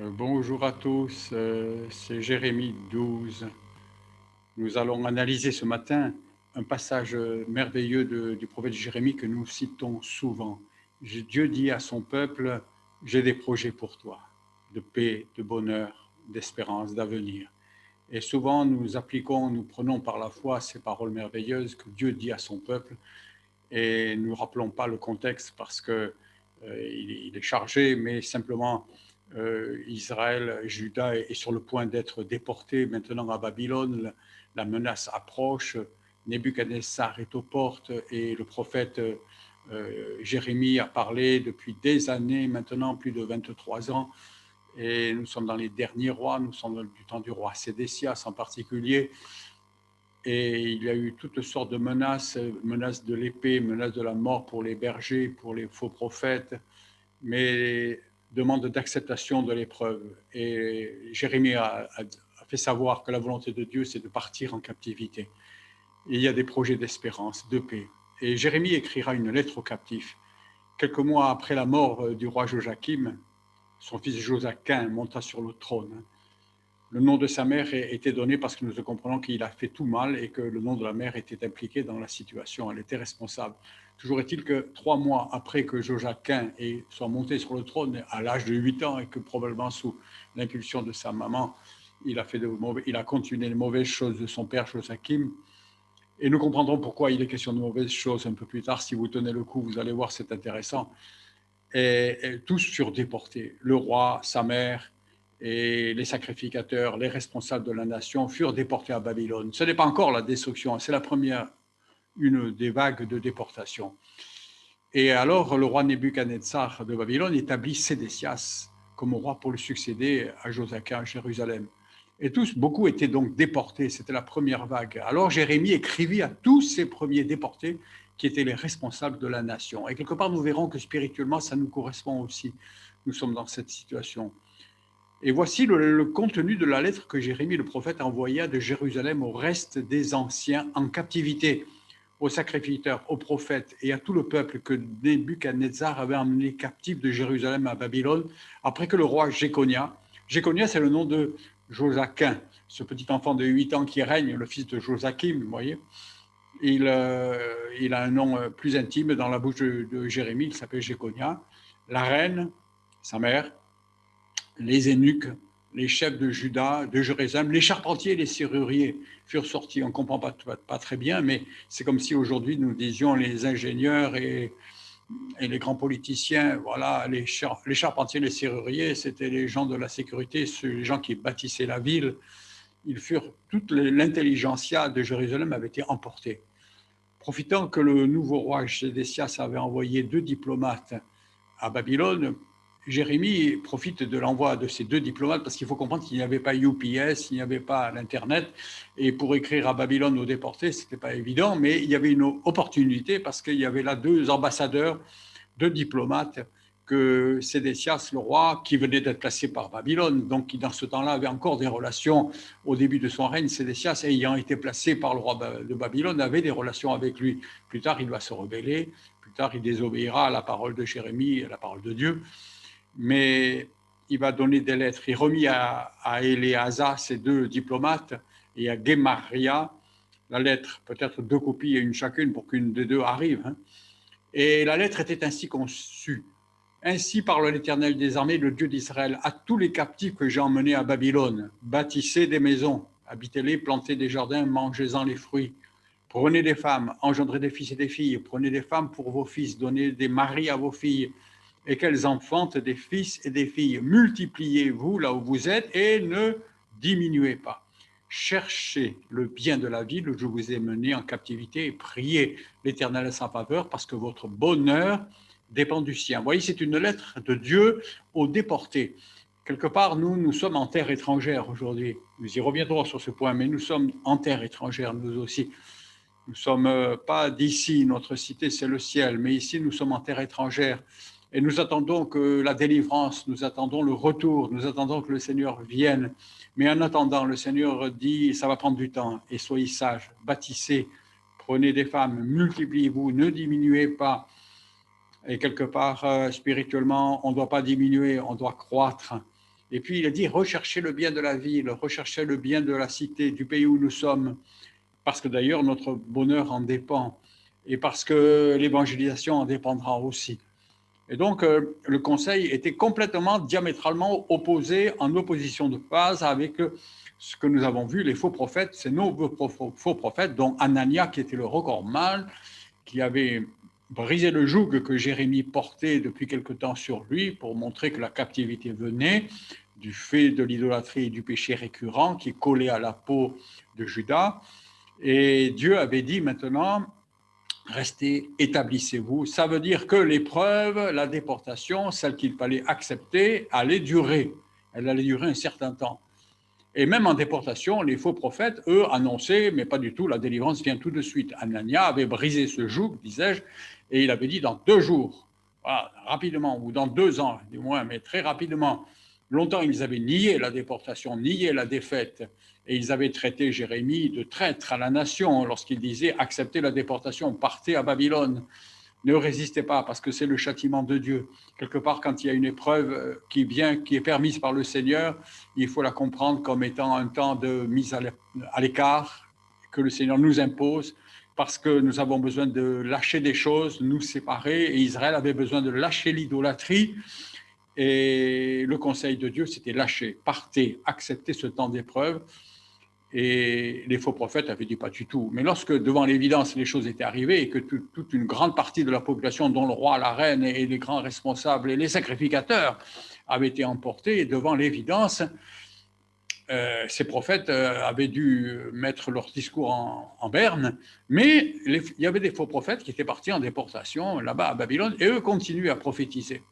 Bonjour à tous, c'est Jérémie 12. Nous allons analyser ce matin un passage merveilleux du prophète Jérémie que nous citons souvent. Dieu dit à son peuple, j'ai des projets pour toi, de paix, de bonheur, d'espérance, d'avenir. Et souvent nous prenons par la foi ces paroles merveilleuses que Dieu dit à son peuple et nous ne rappelons pas le contexte parce que il est chargé, mais simplement Israël, Juda est sur le point d'être déporté maintenant à Babylone. La menace approche. Nebuchadnezzar est aux portes et le prophète Jérémie a parlé depuis des années, maintenant plus de 23 ans. Et nous sommes dans les derniers rois, nous sommes du temps du roi Sédécias en particulier. Et il y a eu toutes sortes de menaces, menaces de l'épée, menaces de la mort pour les bergers, pour les faux prophètes, mais demande d'acceptation de l'épreuve. Et Jérémie a fait savoir que la volonté de Dieu, c'est de partir en captivité. Et il y a des projets d'espérance, de paix. Et Jérémie écrira une lettre aux captifs. Quelques mois après la mort du roi Joachim, son fils Joachim monta sur le trône. Le nom de sa mère était donné parce que nous comprenons qu'il a fait tout mal et que le nom de la mère était impliqué dans la situation, elle était responsable. Toujours est-il que 3 mois après que Joachim soit monté sur le trône à l'âge de 8 ans et que probablement sous l'impulsion de sa maman, il a continué les mauvaises choses de son père Joachim. Et nous comprendrons pourquoi il est question de mauvaises choses un peu plus tard. Si vous tenez le coup, vous allez voir, c'est intéressant. Et tous furent déportés. Le roi, sa mère et les sacrificateurs, les responsables de la nation furent déportés à Babylone. Ce n'est pas encore la destruction, c'est la première, une des vagues de déportation. Et alors le roi Nebuchadnezzar de Babylone établit Sédécias comme roi pour le succéder à Josachim à Jérusalem. Et beaucoup étaient donc déportés, c'était la première vague. Alors Jérémie écrivit à tous ces premiers déportés qui étaient les responsables de la nation. Et quelque part, nous verrons que spirituellement, ça nous correspond aussi. Nous sommes dans cette situation. Et voici le contenu de la lettre que Jérémie, le prophète, envoya de Jérusalem au reste des anciens en captivité, aux sacrificateurs, aux prophètes et à tout le peuple que Nebuchadnezzar avait emmené captif de Jérusalem à Babylone, après que le roi Jéconia, c'est le nom de Joachim, ce petit enfant de 8 ans qui règne, le fils de Joachim, vous voyez, il a un nom plus intime dans la bouche de Jérémie, il s'appelle Jéconia, la reine, sa mère, les eunuques, les chefs de Juda, de Jérusalem, les charpentiers et les serruriers furent sortis. On ne comprend pas très bien, mais c'est comme si aujourd'hui nous disions les ingénieurs et les grands politiciens, voilà, les charpentiers, les serruriers, c'était les gens de la sécurité, les gens qui bâtissaient la ville. Toute l'intelligentsia de Jérusalem avait été emportée. Profitant que le nouveau roi Sédécias avait envoyé 2 diplomates à Babylone, Jérémie profite de l'envoi de ces 2 diplomates parce qu'il faut comprendre qu'il n'y avait pas UPS, il n'y avait pas l'Internet. Et pour écrire à Babylone aux déportés, ce n'était pas évident, mais il y avait une opportunité parce qu'il y avait là 2 ambassadeurs, 2 diplomates que Sédécias, le roi, qui venait d'être placé par Babylone, donc qui dans ce temps-là avait encore des relations au début de son règne, Sédécias ayant été placé par le roi de Babylone, avait des relations avec lui. Plus tard, il va se rebeller, plus tard, il désobéira à la parole de Jérémie, à la parole de Dieu, mais il va donner des lettres. Il remit à Éléasa, ces 2 diplomates, et à Gemaria, la lettre, peut-être 2 copies et une chacune pour qu'une des deux arrive. Et la lettre était ainsi conçue. Ainsi parle l'Éternel des armées, le Dieu d'Israël, à tous les captifs que j'ai emmenés à Babylone. Bâtissez des maisons, habitez-les, plantez des jardins, mangez-en les fruits. Prenez des femmes, engendrez des fils et des filles. Prenez des femmes pour vos fils, donnez des maris à vos filles, et qu'elles enfantent des fils et des filles. Multipliez-vous là où vous êtes et ne diminuez pas. Cherchez le bien de la ville où je vous ai mené en captivité et priez l'Éternel à sa faveur parce que votre bonheur dépend du sien. Vous voyez, c'est une lettre de Dieu aux déportés. Quelque part, nous sommes en terre étrangère aujourd'hui. Nous y reviendrons sur ce point, mais nous sommes en terre étrangère, nous aussi. Nous ne sommes pas d'ici, notre cité c'est le ciel, mais ici nous sommes en terre étrangère. Et nous attendons que la délivrance, nous attendons le retour, nous attendons que le Seigneur vienne. Mais en attendant, le Seigneur dit, ça va prendre du temps, et soyez sages, bâtissez, prenez des femmes, multipliez-vous, ne diminuez pas. Et quelque part, spirituellement, on ne doit pas diminuer, on doit croître. Et puis il a dit, recherchez le bien de la ville, recherchez le bien de la cité, du pays où nous sommes, parce que d'ailleurs notre bonheur en dépend, et parce que l'évangélisation en dépendra aussi. Et donc le conseil était complètement, diamétralement opposé, en opposition de phase avec ce que nous avons vu, les faux prophètes, ces nombreux faux prophètes, dont Anania, qui était le recordman, qui avait brisé le joug que Jérémie portait depuis quelque temps sur lui pour montrer que la captivité venait du fait de l'idolâtrie et du péché récurrent qui collait à la peau de Judas. Et Dieu avait dit maintenant, restez, établissez-vous. Ça veut dire que l'épreuve, la déportation, celle qu'il fallait accepter, allait durer. Elle allait durer un certain temps. Et même en déportation, les faux prophètes, eux, annonçaient, mais pas du tout, la délivrance vient tout de suite. Anania avait brisé ce joug, disais-je, et il avait dit dans 2 jours, voilà, rapidement, ou dans 2 ans, du moins, mais très rapidement. Longtemps, ils avaient nié la déportation, nié la défaite, et ils avaient traité Jérémie de traître à la nation lorsqu'il disait acceptez la déportation, partez à Babylone. Ne résistez pas, parce que c'est le châtiment de Dieu. Quelque part, quand il y a une épreuve qui vient, qui est permise par le Seigneur, il faut la comprendre comme étant un temps de mise à l'écart que le Seigneur nous impose, parce que nous avons besoin de lâcher des choses, nous séparer, et Israël avait besoin de lâcher l'idolâtrie, et le conseil de Dieu, c'était lâcher, partez, acceptez ce temps d'épreuve. Et les faux prophètes avaient dit pas du tout. Mais lorsque, devant l'évidence, les choses étaient arrivées et que toute une grande partie de la population, dont le roi, la reine et les grands responsables et les sacrificateurs, avaient été emportés, devant l'évidence, ces prophètes avaient dû mettre leur discours en berne, mais il y avait des faux prophètes qui étaient partis en déportation là-bas à Babylone, et eux continuaient à prophétiser.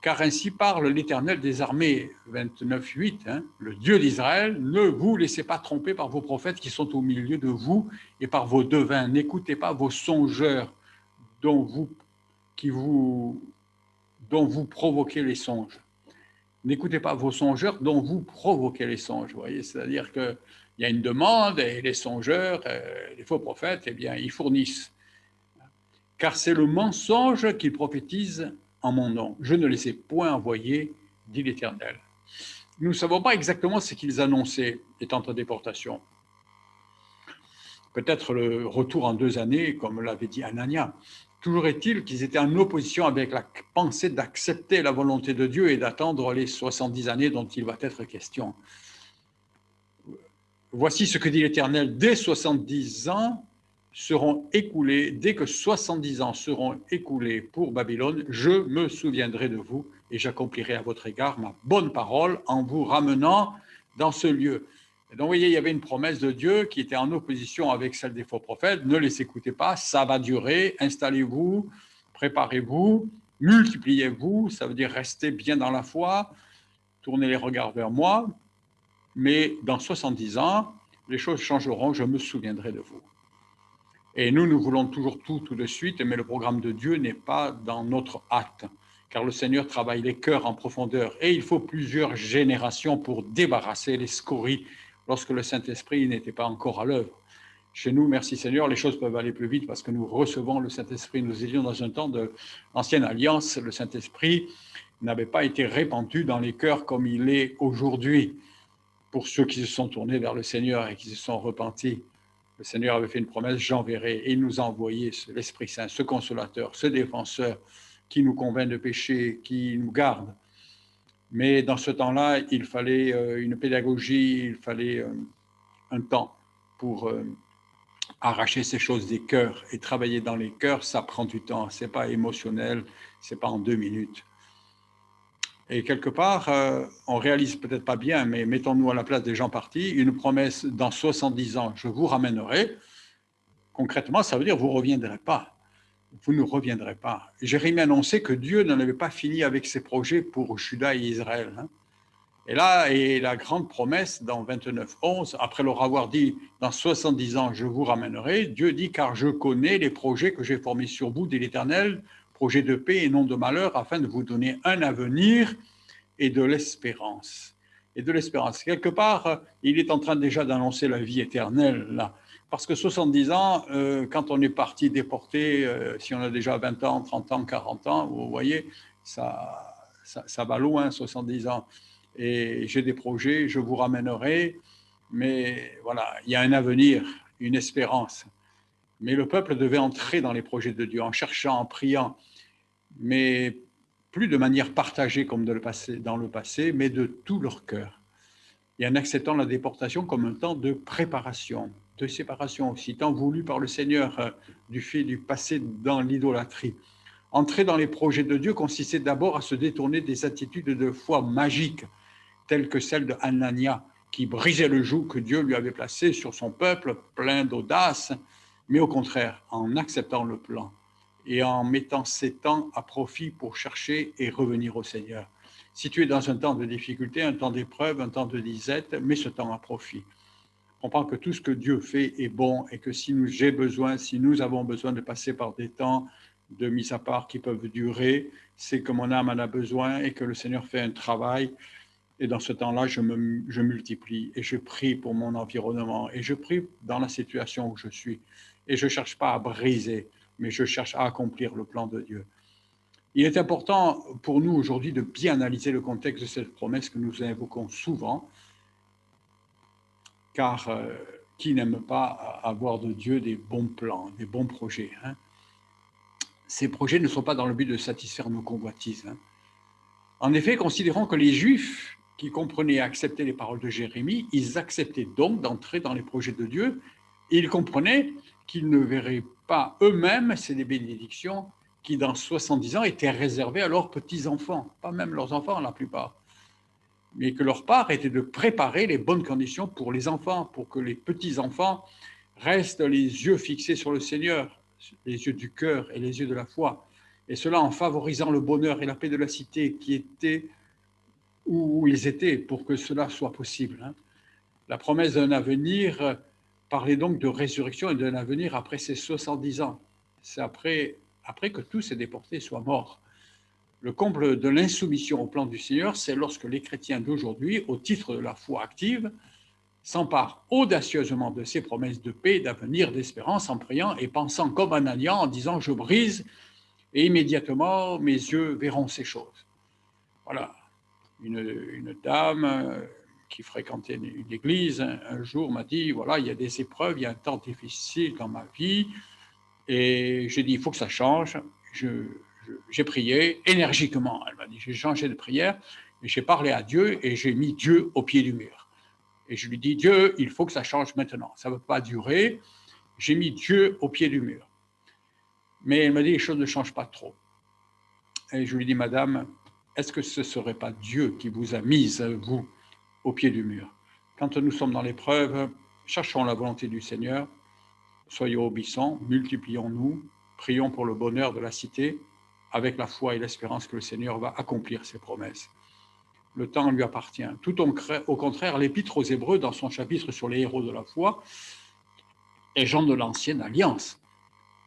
Car ainsi parle l'Éternel des armées, 29.8, hein, le Dieu d'Israël, ne vous laissez pas tromper par vos prophètes qui sont au milieu de vous et par vos devins. N'écoutez pas vos songeurs dont vous provoquez les songes. N'écoutez pas vos songeurs dont vous provoquez les songes. Vous voyez, c'est-à-dire qu'il y a une demande et les songeurs, les faux prophètes, eh bien, ils fournissent. Car c'est le mensonge qu'ils prophétisent en mon nom. Je ne les ai point envoyés, dit l'Éternel. Nous ne savons pas exactement ce qu'ils annonçaient étant en déportation. Peut-être le retour en 2 années, comme l'avait dit Anania. Toujours est-il qu'ils étaient en opposition avec la pensée d'accepter la volonté de Dieu et d'attendre les 70 années dont il va être question. Voici ce que dit l'Éternel, dès 70 ans seront écoulés, dès que 70 ans seront écoulés pour Babylone, je me souviendrai de vous et j'accomplirai à votre égard ma bonne parole en vous ramenant dans ce lieu. Et donc, vous voyez, il y avait une promesse de Dieu qui était en opposition avec celle des faux prophètes. Ne les écoutez pas, ça va durer, installez-vous, préparez-vous, multipliez-vous, ça veut dire restez bien dans la foi, tournez les regards vers moi, mais dans 70 ans, les choses changeront, je me souviendrai de vous. Et nous voulons toujours tout de suite, mais le programme de Dieu n'est pas dans notre hâte, car le Seigneur travaille les cœurs en profondeur, et il faut plusieurs générations pour débarrasser les scories lorsque le Saint-Esprit n'était pas encore à l'œuvre. Chez nous, merci Seigneur, les choses peuvent aller plus vite parce que nous recevons le Saint-Esprit. Nous étions dans un temps de l'ancienne alliance, le Saint-Esprit n'avait pas été répandu dans les cœurs comme il est aujourd'hui. Pour ceux qui se sont tournés vers le Seigneur et qui se sont repentis, le Seigneur avait fait une promesse, j'enverrai, et il nous a envoyé l'Esprit Saint, ce consolateur, ce défenseur qui nous convainc de péché, qui nous garde. Mais dans ce temps-là, il fallait une pédagogie, il fallait un temps pour arracher ces choses des cœurs. Et travailler dans les cœurs, ça prend du temps, ce n'est pas émotionnel, ce n'est pas en 2 minutes. Et quelque part, on réalise peut-être pas bien, mais mettons-nous à la place des gens partis, une promesse dans 70 ans, je vous ramènerai. Concrètement, ça veut dire vous ne reviendrez pas. Vous ne reviendrez pas. Jérémie annonçait que Dieu n'en avait pas fini avec ses projets pour Juda et Israël. Et là, et la grande promesse dans 29.11, après leur avoir dit dans 70 ans, je vous ramènerai, Dieu dit, car je connais les projets que j'ai formés sur vous, dit l'Éternel, projets de paix et non de malheur, afin de vous donner un avenir et de l'espérance. Et de l'espérance. Quelque part, il est en train déjà d'annoncer la vie éternelle, là. Parce que 70 ans, quand on est parti déporté, si on a déjà 20 ans, 30 ans, 40 ans, vous voyez, ça ça va loin, 70 ans. Et j'ai des projets, je vous ramènerai. Mais voilà, il y a un avenir, une espérance. Mais le peuple devait entrer dans les projets de Dieu en cherchant, en priant, mais plus de manière partagée comme dans le passé, mais de tout leur cœur. Et en acceptant la déportation comme un temps de préparation, de séparation aussi, tant voulu par le Seigneur du fait du passé dans l'idolâtrie. Entrer dans les projets de Dieu consistait d'abord à se détourner des attitudes de foi magiques, telles que celle de Anania, qui brisait le joug que Dieu lui avait placé sur son peuple, plein d'audace, mais au contraire, en acceptant le plan et en mettant ses temps à profit pour chercher et revenir au Seigneur. Si tu es dans un temps de difficulté, un temps d'épreuve, un temps de disette, mets ce temps à profit. Comprends que tout ce que Dieu fait est bon et que si nous avons besoin de passer par des temps de mise à part qui peuvent durer, c'est que mon âme en a besoin et que le Seigneur fait un travail. Et dans ce temps-là, je multiplie et je prie pour mon environnement et je prie dans la situation où je suis. Et je ne cherche pas à briser, mais je cherche à accomplir le plan de Dieu. Il est important pour nous aujourd'hui de bien analyser le contexte de cette promesse que nous invoquons souvent, car qui n'aime pas avoir de Dieu des bons plans, des bons projets, hein? Ces projets ne sont pas dans le but de satisfaire nos convoitises, hein. En effet, considérant que les Juifs qui comprenaient et acceptaient les paroles de Jérémie, ils acceptaient donc d'entrer dans les projets de Dieu, et ils comprenaient qu'ils ne verraient pas eux-mêmes ces bénédictions qui, dans 70 ans, étaient réservées à leurs petits-enfants, pas même leurs enfants, la plupart, mais que leur part était de préparer les bonnes conditions pour les enfants, pour que les petits-enfants restent les yeux fixés sur le Seigneur, les yeux du cœur et les yeux de la foi, et cela en favorisant le bonheur et la paix de la cité qui étaient où ils étaient pour que cela soit possible, hein. La promesse d'un avenir parlait donc de résurrection et d'un avenir après ces 70 ans. C'est après que tous ces déportés soient morts. Le comble de l'insoumission au plan du Seigneur, c'est lorsque les chrétiens d'aujourd'hui, au titre de la foi active, s'emparent audacieusement de ces promesses de paix, d'avenir, d'espérance, en priant et pensant comme Anania, en disant « je brise » et immédiatement mes yeux verront ces choses. Voilà, une dame qui fréquentait une église un jour m'a dit, voilà, il y a des épreuves, il y a un temps difficile dans ma vie, et j'ai dit, il faut que ça change. J'ai prié énergiquement, elle m'a dit, j'ai changé de prière, et j'ai parlé à Dieu, et j'ai mis Dieu au pied du mur. Et je lui dis, Dieu, il faut que ça change maintenant, ça ne va pas durer. J'ai mis Dieu au pied du mur. Mais elle m'a dit, les choses ne changent pas trop. Et je lui dis, madame, est-ce que ce ne serait pas Dieu qui vous a mise, vous, au pied du mur? Quand nous sommes dans l'épreuve, cherchons la volonté du Seigneur, soyons obéissants, multiplions-nous, prions pour le bonheur de la cité, avec la foi et l'espérance que le Seigneur va accomplir ses promesses. Le temps lui appartient. Tout au contraire, l'Épître aux Hébreux, dans son chapitre sur les héros de la foi, et gens de l'ancienne alliance,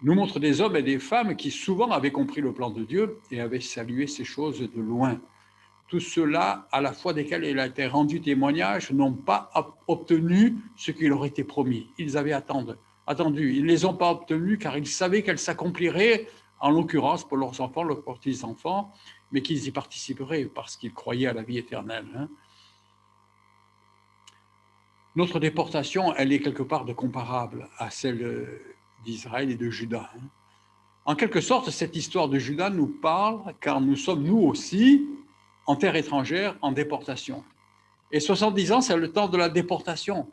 nous montre des hommes et des femmes qui souvent avaient compris le plan de Dieu et avaient salué ces choses de loin. Tous ceux-là, à la foi desquels il a été rendu témoignage, n'ont pas obtenu ce qui leur était promis. Ils avaient attendu. Ils ne les ont pas obtenus car ils savaient qu'elles s'accompliraient, en l'occurrence pour leurs enfants, leurs petits-enfants, mais qu'ils y participeraient parce qu'ils croyaient à la vie éternelle, hein. Notre déportation, elle est quelque part de comparable à celle d'Israël et de Juda. En quelque sorte, cette histoire de Juda nous parle car nous sommes nous aussi en terre étrangère, en déportation. Et 70 ans, c'est le temps de la déportation.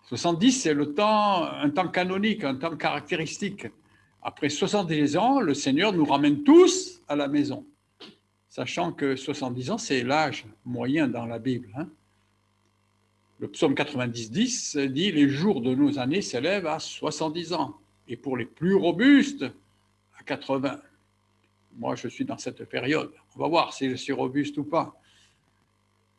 70, c'est un temps canonique, un temps caractéristique. Après 70 ans, le Seigneur nous ramène tous à la maison, sachant que 70 ans, c'est l'âge moyen dans la Bible, hein. Le psaume 90 dit « Les jours de nos années s'élèvent à 70 ans, et pour les plus robustes, à 80. » Moi, je suis dans cette période. On va voir si je suis robuste ou pas.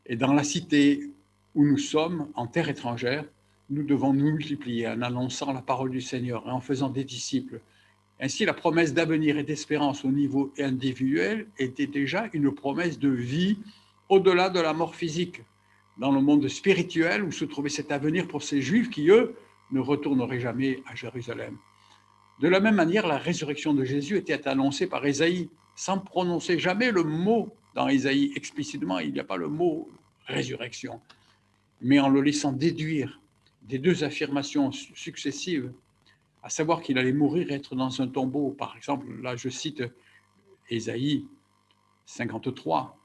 Et dans la cité où nous sommes, en terre étrangère, nous devons nous multiplier en annonçant la parole du Seigneur et en faisant des disciples. Ainsi, la promesse d'avenir et d'espérance au niveau individuel était déjà une promesse de vie au-delà de la mort physique, dans le monde spirituel où se trouvait cet avenir pour ces Juifs qui, eux, ne retourneraient jamais à Jérusalem. De la même manière, la résurrection de Jésus était annoncée par Ésaïe, sans prononcer jamais le mot dans Isaïe, explicitement, il n'y a pas le mot résurrection, mais en le laissant déduire des deux affirmations successives, à savoir qu'il allait mourir et être dans un tombeau. Par exemple, là je cite Isaïe 53,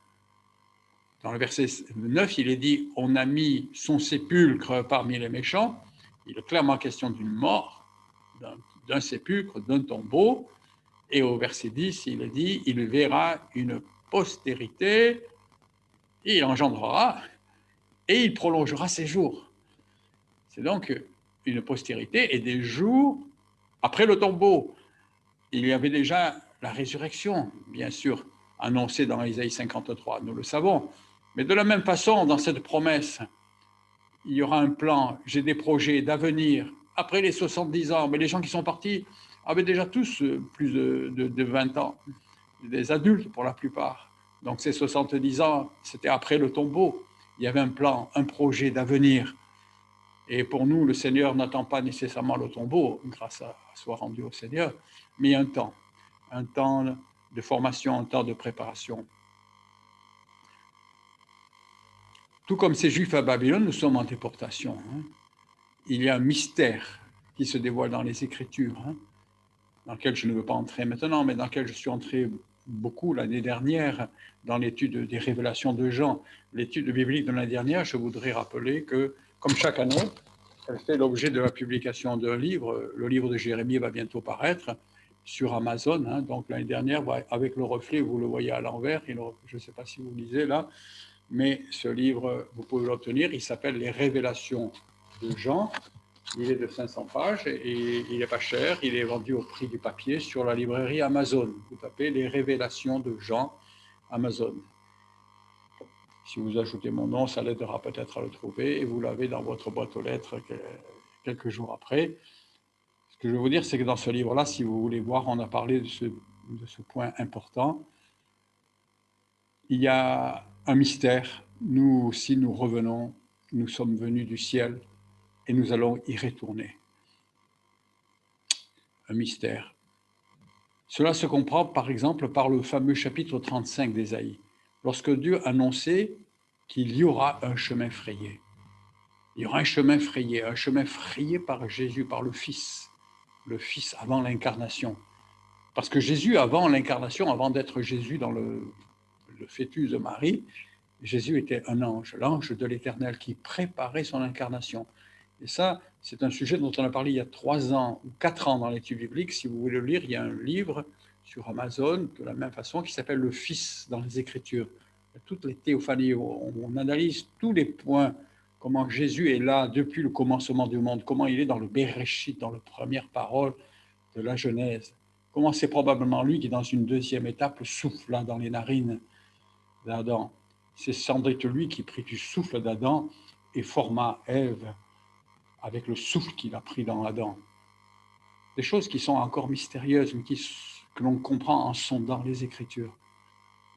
dans le verset 9, il est dit « On a mis son sépulcre parmi les méchants ». Il est clairement question d'une mort, d'un sépulcre, d'un tombeau. Et au verset 10, il est dit « Il verra une postérité, il engendrera et il prolongera ses jours ». C'est donc une postérité et des jours après le tombeau. Il y avait déjà la résurrection, bien sûr, annoncée dans Isaïe 53, nous le savons. Mais de la même façon, dans cette promesse, il y aura un plan, j'ai des projets d'avenir. Après les 70 ans, mais les gens qui sont partis avaient déjà tous plus de 20 ans, des adultes pour la plupart. Donc ces 70 ans, c'était après le tombeau. Il y avait un plan, un projet d'avenir. Et pour nous, le Seigneur n'attend pas nécessairement le tombeau, grâce à soi rendu au Seigneur, mais un temps de formation, un temps de préparation. Tout comme ces Juifs à Babylone, nous sommes en déportation. Il y a un mystère qui se dévoile dans les Écritures, dans lequel je ne veux pas entrer maintenant, mais dans lequel je suis entré beaucoup l'année dernière, dans l'étude des révélations de Jean. L'étude biblique de l'année dernière, je voudrais rappeler que, comme chaque année, elle fait l'objet de la publication d'un livre. Le livre de Jérémie va bientôt paraître sur Amazon. Donc l'année dernière, avec le reflet, vous le voyez à l'envers. Je ne sais pas si vous lisez là, mais ce livre, vous pouvez l'obtenir. Il s'appelle « Les révélations de Jean ». Il est de 500 pages et il n'est pas cher. Il est vendu au prix du papier sur la librairie Amazon. Vous tapez « Les révélations de Jean » Amazon. Si vous ajoutez mon nom, ça l'aidera peut-être à le trouver et vous l'avez dans votre boîte aux lettres quelques jours après. Ce que je veux vous dire, c'est que dans ce livre-là, si vous voulez voir, on a parlé de ce point important. Il y a un mystère. Nous aussi, nous revenons. Nous sommes venus du ciel et nous allons y retourner. Un mystère. Cela se comprend, par exemple, par le fameux chapitre 35 d'Ésaïe, lorsque Dieu annonçait qu'il y aura un chemin frayé. Il y aura un chemin frayé par Jésus, par le Fils avant l'incarnation. Parce que Jésus, avant l'incarnation, avant d'être Jésus dans le fœtus de Marie, Jésus était un ange, l'ange de l'Éternel qui préparait son incarnation. Et ça, c'est un sujet dont on a parlé il y a 3 ans ou 4 ans dans l'étude biblique. Si vous voulez le lire, il y a un livre sur Amazon, de la même façon, qui s'appelle « Le Fils dans les Écritures ». Toutes les théophanies, on analyse tous les points, comment Jésus est là depuis le commencement du monde, comment il est dans le Béréchit, dans les premières paroles de la Genèse, comment c'est probablement lui qui, dans une deuxième étape, souffla dans les narines d'Adam. C'est sans doute lui qui prit du souffle d'Adam et forma Ève avec le souffle qu'il a pris dans Adam. Des choses qui sont encore mystérieuses, mais que l'on comprend en sondant les Écritures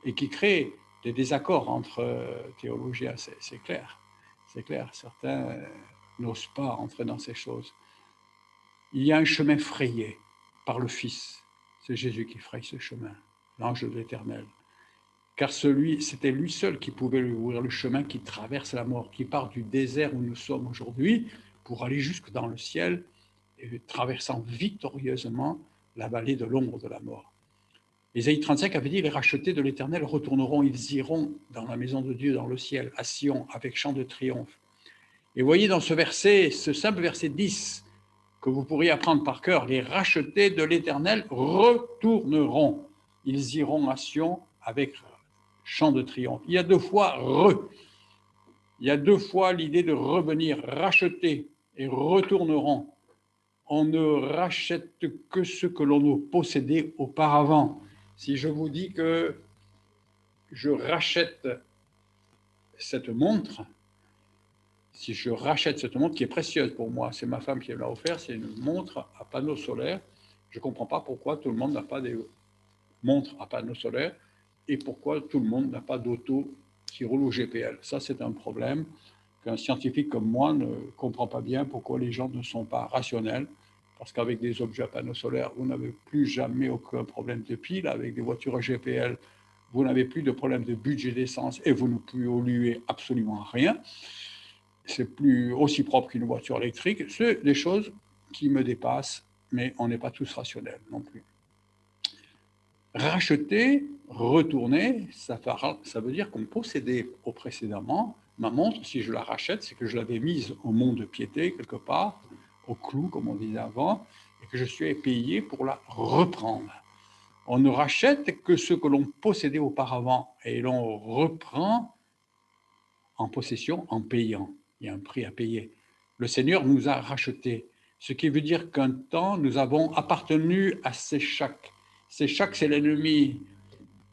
et qui créent des désaccords entre théologiens, c'est clair. C'est clair, certains n'osent pas entrer dans ces choses. Il y a un chemin frayé par le Fils. C'est Jésus qui fraye ce chemin, l'ange de l'Éternel. Car c'était lui seul qui pouvait lui ouvrir le chemin qui traverse la mort, qui part du désert où nous sommes aujourd'hui pour aller jusque dans le ciel, et traversant victorieusement la vallée de l'ombre de la mort. Ésaïe 35 avait dit « Les rachetés de l'Éternel retourneront, ils iront dans la maison de Dieu, dans le ciel, à Sion, avec chant de triomphe. » Et voyez dans ce verset, ce simple verset 10, que vous pourriez apprendre par cœur, « Les rachetés de l'Éternel retourneront, ils iront à Sion avec chant de triomphe. » Il y a 2 fois « re ». Il y a 2 fois l'idée de revenir, racheter et retourneront. On ne rachète que ce que l'on a possédé auparavant. Si je vous dis que je rachète cette montre, qui est précieuse pour moi, c'est ma femme qui me l'a offert, c'est une montre à panneaux solaires. Je ne comprends pas pourquoi tout le monde n'a pas des montres à panneaux solaires et pourquoi tout le monde n'a pas d'auto qui roule au GPL. Ça, c'est un problème qu'un scientifique comme moi ne comprend pas bien pourquoi les gens ne sont pas rationnels. Parce qu'avec des objets à panneaux solaires, vous n'avez plus jamais aucun problème de pile. Avec des voitures à GPL, vous n'avez plus de problème de budget d'essence et vous ne polluez absolument rien. C'est plus aussi propre qu'une voiture électrique. C'est des choses qui me dépassent, mais on n'est pas tous rationnels non plus. Racheter, retourner, ça veut dire qu'on possédait précédemment. Ma montre, si je la rachète, c'est que je l'avais mise au mont-de-piété quelque part, au clou, comme on disait avant, et que je suis payé pour la reprendre. On ne rachète que ce que l'on possédait auparavant et l'on reprend en possession en payant. Il y a un prix à payer. Le Seigneur nous a rachetés, ce qui veut dire qu'un temps, nous avons appartenu à Séchac. Séchac, c'est l'ennemi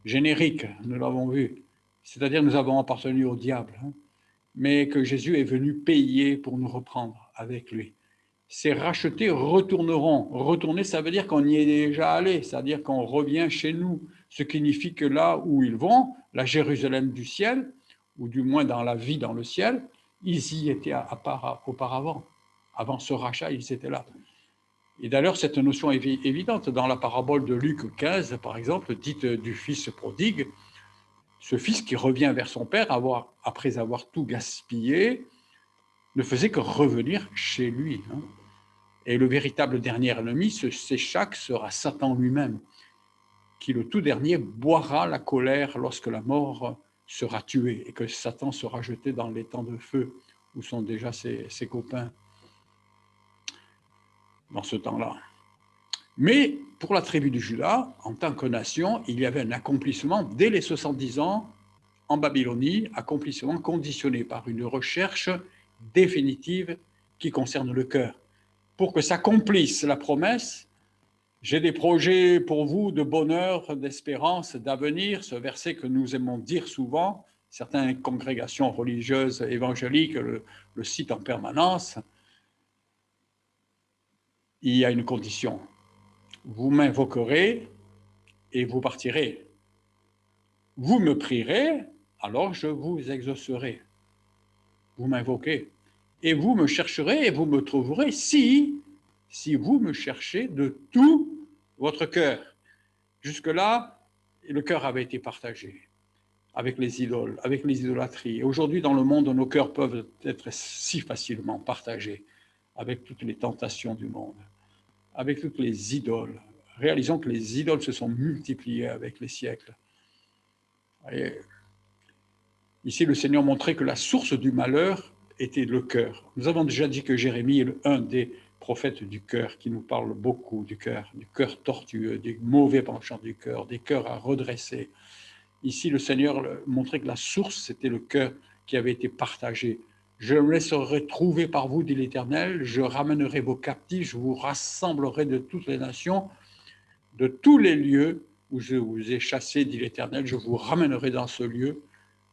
générique, nous l'avons vu. C'est-à-dire nous avons appartenu au diable, mais que Jésus est venu payer pour nous reprendre avec lui. Ces rachetés retourneront. Retourner, ça veut dire qu'on y est déjà allé, c'est-à-dire qu'on revient chez nous, ce qui signifie que là où ils vont, la Jérusalem du ciel, ou du moins dans la vie dans le ciel, ils y étaient auparavant. Avant ce rachat, ils étaient là. Et d'ailleurs, cette notion est évidente. Dans la parabole de Luc 15, par exemple, dite du fils prodigue, ce fils qui revient vers son père après avoir tout gaspillé, ne faisait que revenir chez lui. Et le véritable dernier ennemi, ce Séchac, sera Satan lui-même, qui le tout dernier boira la colère lorsque la mort sera tuée et que Satan sera jeté dans les temps de feu où sont déjà ses copains dans ce temps-là. Mais pour la tribu de Juda, en tant que nation, il y avait un accomplissement dès les 70 ans en Babylonie, accomplissement conditionné par une recherche définitive qui concerne le cœur. Pour que s'accomplisse la promesse, j'ai des projets pour vous de bonheur, d'espérance, d'avenir, ce verset que nous aimons dire souvent, certaines congrégations religieuses évangéliques le citent en permanence. Il y a une condition. Vous m'invoquerez et vous partirez. Vous me prierez, alors je vous exaucerai. Vous m'invoquez. Et vous me chercherez et vous me trouverez si vous me cherchez de tout votre cœur. Jusque-là, le cœur avait été partagé avec les idoles, avec les idolâtries. Et aujourd'hui, dans le monde, nos cœurs peuvent être si facilement partagés avec toutes les tentations du monde, avec toutes les idoles. Réalisons que les idoles se sont multipliées avec les siècles. Et ici, le Seigneur montrait que la source du malheur était le cœur. Nous avons déjà dit que Jérémie est un des prophètes du cœur, qui nous parle beaucoup du cœur tortueux, des mauvais penchants du cœur, des cœurs à redresser. Ici, le Seigneur montrait que la source, c'était le cœur qui avait été partagé. Je me laisserai trouver par vous, dit l'Éternel, je ramènerai vos captifs, je vous rassemblerai de toutes les nations, de tous les lieux où je vous ai chassés, dit l'Éternel, je vous ramènerai dans ce lieu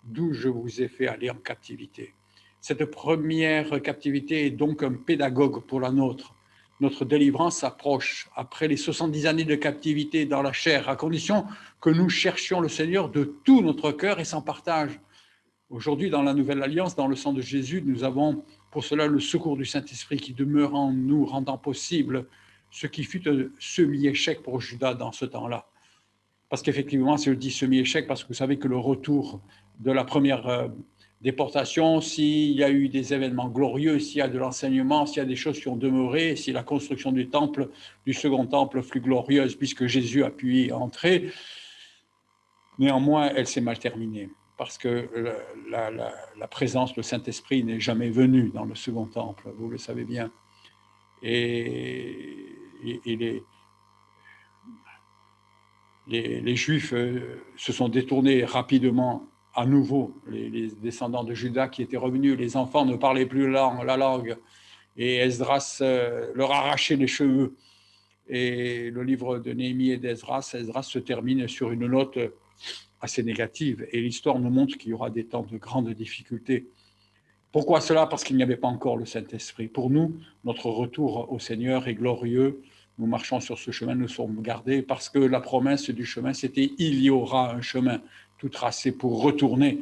d'où je vous ai fait aller en captivité. Cette première captivité est donc un pédagogue pour la nôtre. Notre délivrance approche après les 70 années de captivité dans la chair, à condition que nous cherchions le Seigneur de tout notre cœur et sans partage. Aujourd'hui, dans la Nouvelle Alliance, dans le sang de Jésus, nous avons pour cela le secours du Saint-Esprit qui demeure en nous, rendant possible ce qui fut un semi-échec pour Judas dans ce temps-là. Parce qu'effectivement, si je dis semi-échec, parce que vous savez que le retour de la première déportation, s'il y a eu des événements glorieux, s'il y a de l'enseignement, s'il y a des choses qui ont demeuré, si la construction du temple, du second temple fut glorieuse puisque Jésus a pu y entrer, néanmoins, elle s'est mal terminée parce que la présence, le Saint-Esprit n'est jamais venu dans le second temple, vous le savez bien. Et les Juifs se sont détournés rapidement à nouveau, les descendants de Judas qui étaient revenus, les enfants ne parlaient plus la langue, et Esdras leur arrachait les cheveux. Et le livre de Néhémie et d'Esdras se termine sur une note assez négative, et l'histoire nous montre qu'il y aura des temps de grandes difficultés. Pourquoi cela? Parce qu'il n'y avait pas encore le Saint-Esprit. Pour nous, notre retour au Seigneur est glorieux. Nous marchons sur ce chemin, nous sommes gardés, parce que la promesse du chemin, c'était « il y aura un chemin » tout tracé pour retourner.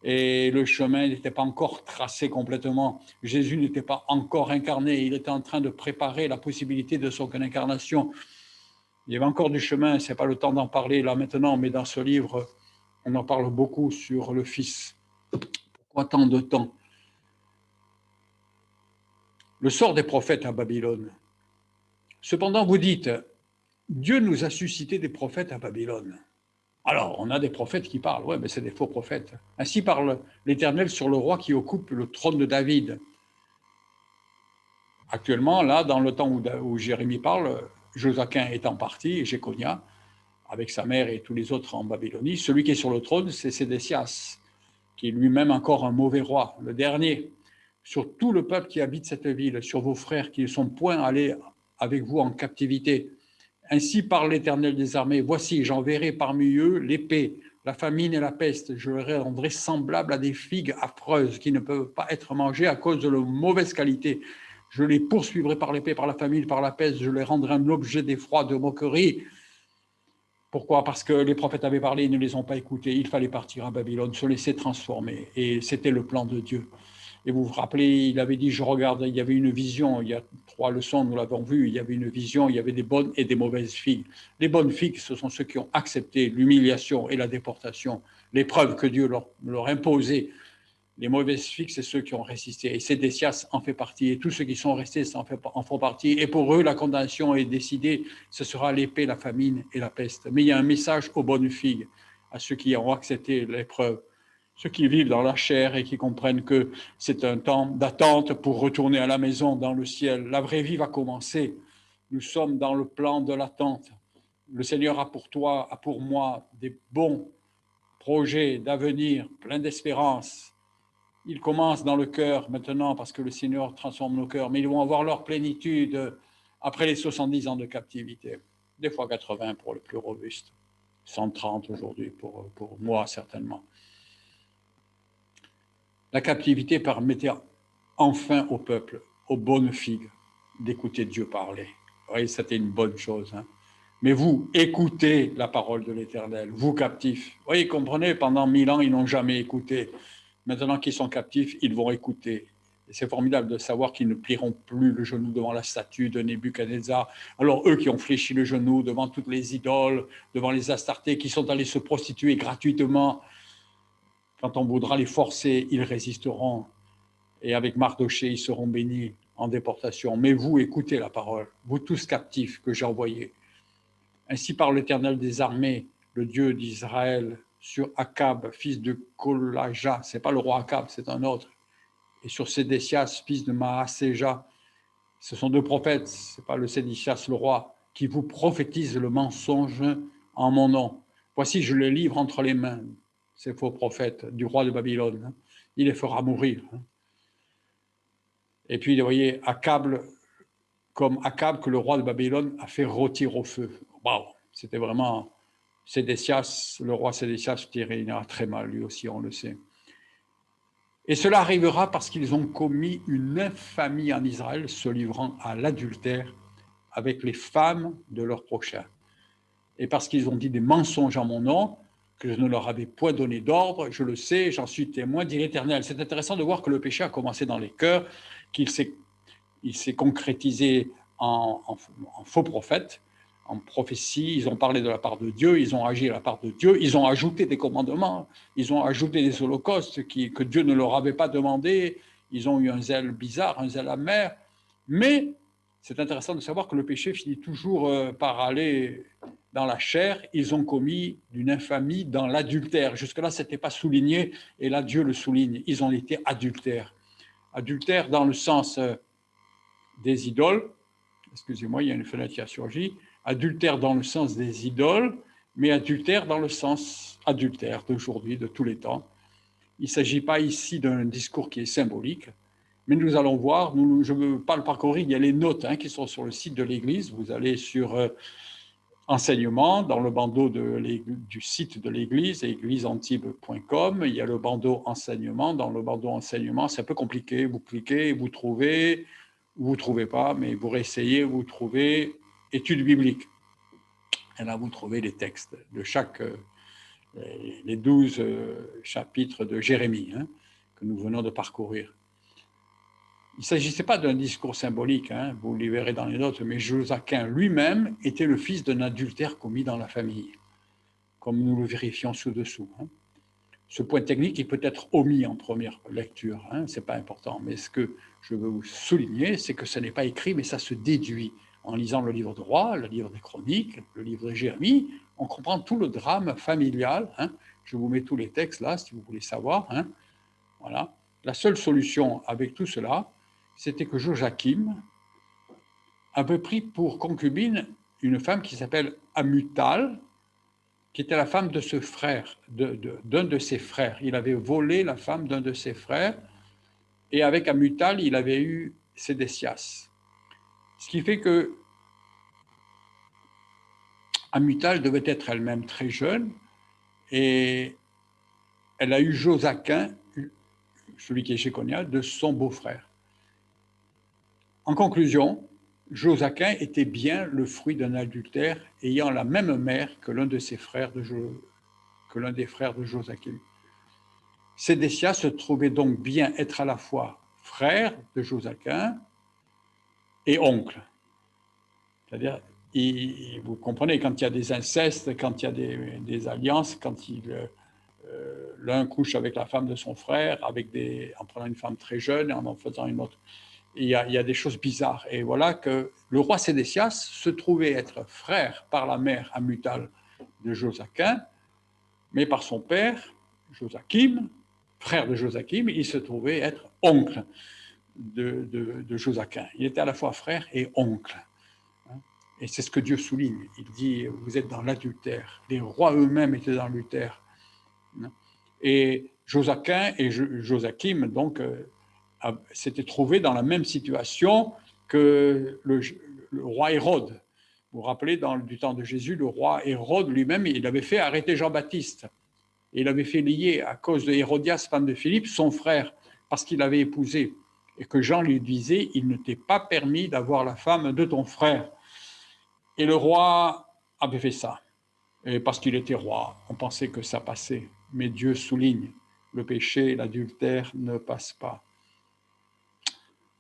Et le chemin n'était pas encore tracé complètement. Jésus n'était pas encore incarné. Il était en train de préparer la possibilité de son incarnation. Il y avait encore du chemin, ce n'est pas le temps d'en parler là maintenant, mais dans ce livre, on en parle beaucoup sur le Fils. Pourquoi tant de temps? Le sort des prophètes à Babylone. Cependant, vous dites, Dieu nous a suscité des prophètes à Babylone. Alors, on a des prophètes qui parlent, ouais, mais c'est des faux prophètes. Ainsi parle l'Éternel sur le roi qui occupe le trône de David. Actuellement, là, dans le temps où Jérémie parle, Josaquin étant parti, et Jéconia, avec sa mère et tous les autres en Babylonie, celui qui est sur le trône, c'est Sédécias, qui est lui-même encore un mauvais roi, le dernier. Sur tout le peuple qui habite cette ville, sur vos frères qui ne sont point allés avec vous en captivité. Ainsi parle l'Éternel des armées, voici, j'enverrai parmi eux l'épée, la famine et la peste, je les rendrai semblables à des figues affreuses qui ne peuvent pas être mangées à cause de leur mauvaise qualité. Je les poursuivrai par l'épée, par la famine, par la peste, je les rendrai un objet d'effroi, de moquerie. Pourquoi? Parce que les prophètes avaient parlé, ils ne les ont pas écoutés, il fallait partir à Babylone, se laisser transformer, et c'était le plan de Dieu. Et vous vous rappelez, il avait dit, je regarde, il y avait une vision, il y a 3 leçons, nous l'avons vu, il y avait une vision, il y avait des bonnes et des mauvaises figues. Les bonnes figues, ce sont ceux qui ont accepté l'humiliation et la déportation, l'épreuve que Dieu leur imposait. Les mauvaises figues, c'est ceux qui ont résisté. Et Sédécias en fait partie, et tous ceux qui sont restés en font partie. Et pour eux, la condamnation est décidée, ce sera l'épée, la famine et la peste. Mais il y a un message aux bonnes figues, à ceux qui ont accepté l'épreuve. Ceux qui vivent dans la chair et qui comprennent que c'est un temps d'attente pour retourner à la maison dans le ciel. La vraie vie va commencer. Nous sommes dans le plan de l'attente. Le Seigneur a pour toi, a pour moi des bons projets d'avenir, plein d'espérance. Ils commencent dans le cœur maintenant parce que le Seigneur transforme nos cœurs, mais ils vont avoir leur plénitude après les 70 ans de captivité. Des fois 80 pour le plus robuste, 130 aujourd'hui pour moi certainement. La captivité permettait enfin au peuple, aux bonnes figues, d'écouter Dieu parler. Vous voyez, c'était une bonne chose. Hein. Mais vous, écoutez la parole de l'Éternel, vous captifs. Vous voyez, comprenez, pendant 1000 ans, ils n'ont jamais écouté. Maintenant qu'ils sont captifs, ils vont écouter. Et c'est formidable de savoir qu'ils ne plieront plus le genou devant la statue de Nebuchadnezzar. Alors eux qui ont fléchi le genou devant toutes les idoles, devant les Astartés, qui sont allés se prostituer gratuitement, quand on voudra les forcer, ils résisteront. Et avec Mardoché, ils seront bénis en déportation. Mais vous, écoutez la parole, vous tous captifs que j'ai envoyés. Ainsi parle l'Éternel des armées, le Dieu d'Israël, sur Akab, fils de Kolaja, c'est pas le roi Akab, c'est un autre, et sur Sédécias, fils de Maaséja. Ce sont 2 prophètes, c'est pas le Sédécias, le roi, qui vous prophétisent le mensonge en mon nom. Voici, je les livre entre les mains, ces faux prophètes du roi de Babylone. Il les fera mourir. Et puis, vous voyez, Akab, comme Akab que le roi de Babylone a fait rôtir au feu. Waouh, c'était vraiment Sédécias, le roi Sédécias ira très mal, lui aussi, on le sait. Et cela arrivera parce qu'ils ont commis une infamie en Israël, se livrant à l'adultère avec les femmes de leur prochain. Et parce qu'ils ont dit des mensonges en mon nom, que je ne leur avais point donné d'ordre, je le sais, j'en suis témoin, dit l'Éternel. C'est intéressant de voir que le péché a commencé dans les cœurs, qu'il s'est concrétisé en faux prophètes, en prophétie, ils ont parlé de la part de Dieu, ils ont agi de la part de Dieu, ils ont ajouté des commandements, ils ont ajouté des holocaustes que Dieu ne leur avait pas demandé, ils ont eu un zèle bizarre, un zèle amer, mais c'est intéressant de savoir que le péché finit toujours par aller dans la chair, ils ont commis d'une infamie dans l'adultère. Jusque-là, ce n'était pas souligné, et là, Dieu le souligne, ils ont été adultères. Adultère dans le sens des idoles, excusez-moi, il y a une fenêtre qui a surgi, adultère dans le sens des idoles, mais adultère dans le sens adultère d'aujourd'hui, de tous les temps. Il ne s'agit pas ici d'un discours qui est symbolique, mais nous allons voir, je ne veux pas le parcourir, il y a les notes qui sont sur le site de l'Église, vous allez sur enseignement, dans le bandeau du site de l'Église, égliseantibes.com, il y a le bandeau enseignement, dans le bandeau enseignement, c'est un peu compliqué, vous cliquez, vous trouvez, vous ne trouvez pas, mais vous réessayez, vous trouvez études bibliques. Et là, vous trouvez les textes de les 12 chapitres de Jérémie que nous venons de parcourir. Il ne s'agissait pas d'un discours symbolique, vous le verrez dans les notes, mais Josaquin lui-même était le fils d'un adultère commis dans la famille. comme nous le vérifions ci-dessous. Ce point technique, il peut être omis en première lecture, ce n'est pas important. Mais ce que je veux vous souligner, c'est que ce n'est pas écrit, mais ça se déduit. En lisant le livre de Rois, le livre des Chroniques, le livre de Jérémie, on comprend tout le drame familial. Je vous mets tous les textes là, si vous voulez savoir. Voilà. La seule solution avec tout cela, c'était que Joachim avait pris pour concubine une femme qui s'appelle Amutal, qui était la femme de ce frère, d'un de ses frères. Il avait volé la femme d'un de ses frères, et avec Amutal, il avait eu Sédécias. Ce qui fait que Amutal devait être elle-même très jeune, et elle a eu Josaquin, celui qui est Jéconia, de son beau-frère. En conclusion, Josaquin était bien le fruit d'un adultère ayant la même mère que l'un de ses frères que l'un des frères de Joachim. Sédécias se trouvait donc bien être à la fois frère de Josaquin et oncle. C'est-à-dire, vous comprenez, quand il y a des incestes, quand il y a des alliances, quand l'un couche avec la femme de son frère, en prenant une femme très jeune et en faisant une autre, il y a des choses bizarres. Et voilà que le roi Sédécias se trouvait être frère par la mère Amutal de Josaquin, mais par son père, Joachim, frère de Joachim, il se trouvait être oncle de Josaquin. Il était à la fois frère et oncle. Et c'est ce que Dieu souligne. Il dit, vous êtes dans l'adultère. Les rois eux-mêmes étaient dans l'adultère. Et Josaquin et Joachim, donc, s'étaient trouvés dans la même situation que le roi Hérode. Vous vous rappelez, du temps de Jésus, le roi Hérode lui-même, il avait fait arrêter Jean-Baptiste. Et il avait fait lier, à cause de Hérodias, femme de Philippe, son frère, parce qu'il l'avait épousé. Et que Jean lui disait, il ne t'est pas permis d'avoir la femme de ton frère. Et le roi avait fait ça. Et parce qu'il était roi, on pensait que ça passait. Mais Dieu souligne, le péché, l'adultère ne passe pas.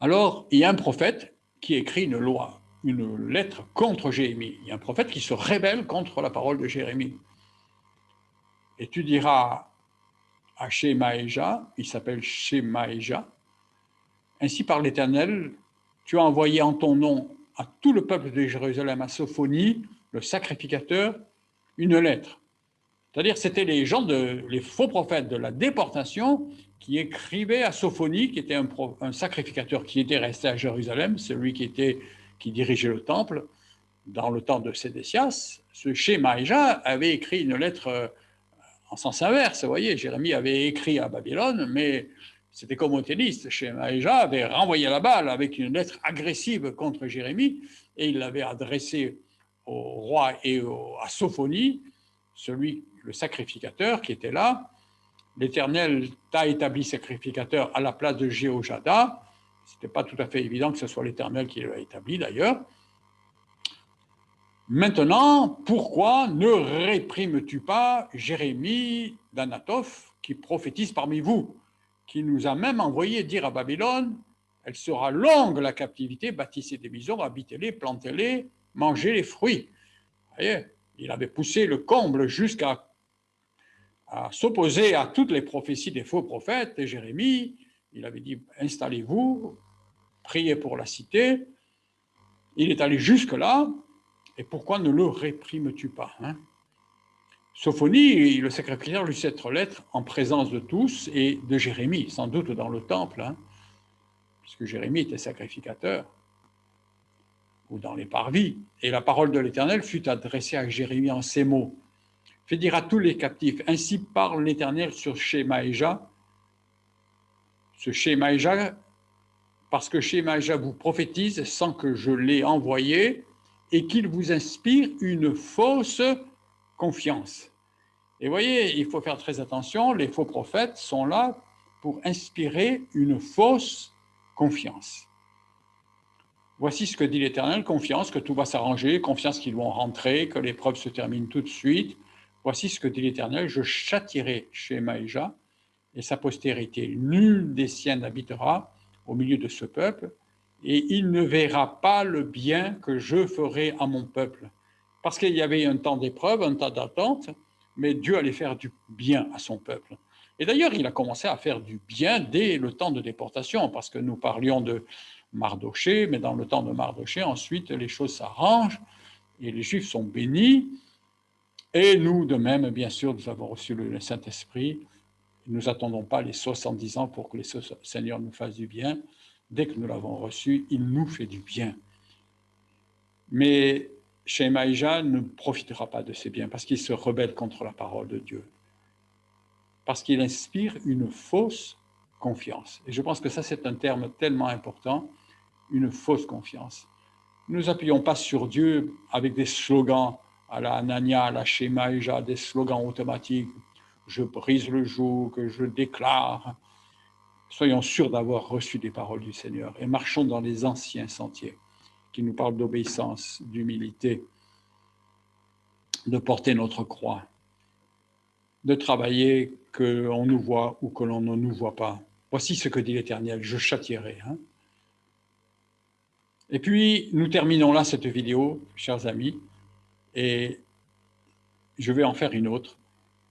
Alors, il y a un prophète qui écrit une lettre contre Jérémie. Il y a un prophète qui se rebelle contre la parole de Jérémie. Et tu diras à Shemaéja, il s'appelle Shemaéja, ainsi par l'Éternel, tu as envoyé en ton nom à tout le peuple de Jérusalem, à Sophonie, le sacrificateur, une lettre. C'est-à-dire, c'était les faux prophètes de la déportation qui écrivaient à Sophonie, qui était un sacrificateur qui était resté à Jérusalem, celui qui dirigeait le temple dans le temps de Sédécias. Ce Shemaéja avait écrit une lettre en sens inverse. Vous voyez, Jérémie avait écrit à Babylone, mais c'était comme au tennis. Shemaéja avait renvoyé la balle avec une lettre agressive contre Jérémie, et il l'avait adressée au roi et à Sophonie, le sacrificateur qui était là. L'Éternel t'a établi sacrificateur à la place de Jéhojada. Ce n'était pas tout à fait évident que ce soit l'Éternel qui l'a établi d'ailleurs. Maintenant, pourquoi ne réprimes-tu pas Jérémie d'Anatoph qui prophétise parmi vous, qui nous a même envoyé dire à Babylone, elle sera longue la captivité, bâtissez des maisons, habitez-les, plantez-les, mangez les fruits. Vous voyez, il avait poussé le comble jusqu'à s'opposer à toutes les prophéties des faux prophètes, et Jérémie, il avait dit, installez-vous, priez pour la cité. Il est allé jusque-là. Et pourquoi ne le réprimes-tu pas, Sophonie, le sacrificateur, lut cette lettre en présence de tous et de Jérémie, sans doute dans le temple, puisque Jérémie était sacrificateur, ou dans les parvis. Et la parole de l'Éternel fut adressée à Jérémie en ces mots. Fais dire à tous les captifs, ainsi parle l'Éternel sur Shemaéja. Ce Shemaéja, parce que Shemaéja vous prophétise sans que je l'ai envoyé, et qu'il vous inspire une fausse confiance. Et voyez, il faut faire très attention, les faux prophètes sont là pour inspirer une fausse confiance. Voici ce que dit l'Éternel, confiance que tout va s'arranger, confiance qu'ils vont rentrer, que l'épreuve se termine tout de suite. Voici ce que dit l'Éternel, je châtierai Shemaéja et sa postérité. Nul des siens n'habitera au milieu de ce peuple, et il ne verra pas le bien que je ferai à mon peuple. Parce qu'il y avait un temps d'épreuve, un temps d'attente, mais Dieu allait faire du bien à son peuple. Et d'ailleurs, il a commencé à faire du bien dès le temps de déportation, parce que nous parlions de Mardochée, mais dans le temps de Mardochée, ensuite, les choses s'arrangent, et les Juifs sont bénis, et nous, de même, bien sûr, nous avons reçu le Saint-Esprit. Nous n'attendons pas les 70 ans pour que le Seigneur nous fasse du bien. Dès que nous l'avons reçu, il nous fait du bien. Mais Shemaïja ne profitera pas de ces biens parce qu'il se rebelle contre la parole de Dieu. Parce qu'il inspire une fausse confiance. Et je pense que ça, c'est un terme tellement important, une fausse confiance. Nous ne nous appuyons pas sur Dieu avec des slogans à la Anania, à la Shemaïja, des slogans automatiques. Je brise le joug, je déclare. Soyons sûrs d'avoir reçu des paroles du Seigneur et marchons dans les anciens sentiers qui nous parlent d'obéissance, d'humilité, de porter notre croix, de travailler que l'on nous voit ou que l'on ne nous voit pas. Voici ce que dit l'Éternel, je châtierai. Et puis, nous terminons là cette vidéo, chers amis, et je vais en faire une autre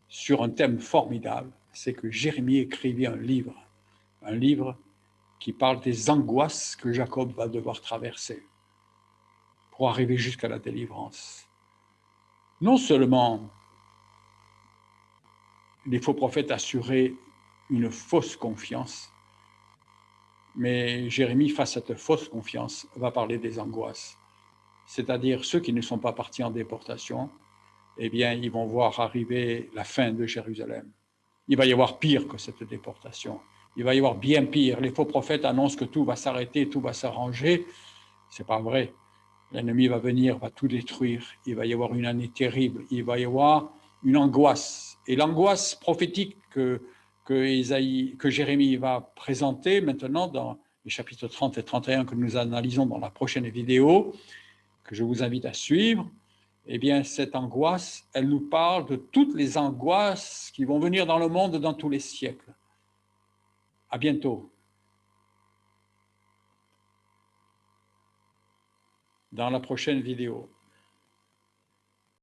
sur un thème formidable, c'est que Jérémie écrivit un livre qui parle des angoisses que Jacob va devoir traverser pour arriver jusqu'à la délivrance. Non seulement les faux prophètes assuraient une fausse confiance, mais Jérémie, face à cette fausse confiance, va parler des angoisses. C'est-à-dire ceux qui ne sont pas partis en déportation, eh bien, ils vont voir arriver la fin de Jérusalem. Il va y avoir pire que cette déportation. Il va y avoir bien pire. Les faux prophètes annoncent que tout va s'arrêter, tout va s'arranger. C'est pas vrai. L'ennemi va venir, va tout détruire. Il va y avoir une année terrible. Il va y avoir une angoisse. Et l'angoisse prophétique que Jérémie va présenter maintenant dans les chapitres 30 et 31 que nous analysons dans la prochaine vidéo, que je vous invite à suivre, eh bien, cette angoisse, elle nous parle de toutes les angoisses qui vont venir dans le monde dans tous les siècles. À bientôt. Dans la prochaine vidéo.